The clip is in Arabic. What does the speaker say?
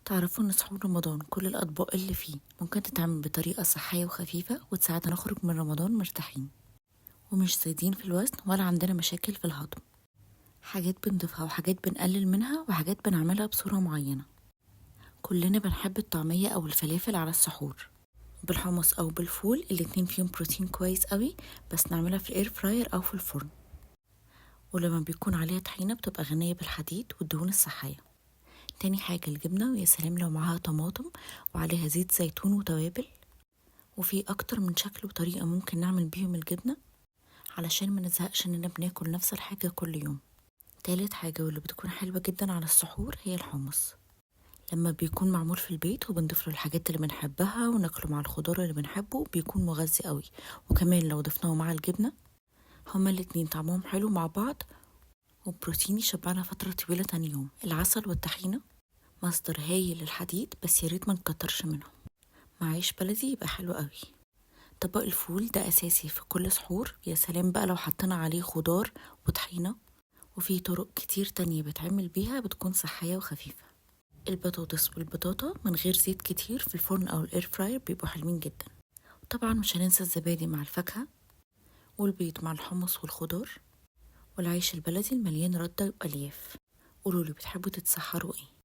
تعرفوا إن سحور رمضان كل الأطباق اللي فيه ممكن تتعمل بطريقة صحية وخفيفة وتساعدنا نخرج من رمضان مرتاحين ومش زايدين في الوزن ولا عندنا مشاكل في الهضم. حاجات بنضيفها وحاجات بنقلل منها وحاجات بنعملها بصورة معينة. كلنا بنحب الطعمية أو الفلافل على السحور بالحمص أو بالفول، الاتنين فيهم بروتين كويس قوي، بس نعملها في الاير فراير أو في الفرن. ولما بيكون عليها طحينة بتبقى غنية بالحديد والدهون الصحية. تاني حاجة الجبنة، ويا سلام لو معاها طماطم وعليها زيت زيتون وتوابل. وفي أكتر من شكل وطريقة ممكن نعمل بيهم الجبنة علشان ما نزهقش إننا بناكل نفس الحاجة كل يوم. تالت حاجة واللي بتكون حلوة جدا على السحور هي الحمص. لما بيكون معمول في البيت وبنضيف له الحاجات اللي بنحبها وناكله مع الخضار اللي بنحبه بيكون مغذي قوي. وكمان لو ضفناه مع الجبنة هما الاتنين طعمهم حلو مع بعض، وبروتين يشبعنا فترة طويلة تاني يوم. العسل والطحينة مصدر هايل للحديد، بس ياريت ما نكترش منهم. مع عيش بلدي يبقى حلو قوي. طبق الفول ده أساسي في كل سحور، يا سلام بقى لو حطينا عليه خضار وطحينة. وفي طرق كتير تانية بتعمل بيها بتكون صحية وخفيفة. البطاطس والبطاطا من غير زيت كتير في الفرن أو الإير فراير بيبقوا حلوين جدا. طبعا مش هننسى الزبادي مع الفاكهة، والبيض مع الحمص والخضار، والعيش البلدي المليان ردة وألياف. قولولي بتحبوا تتسحروا ايه؟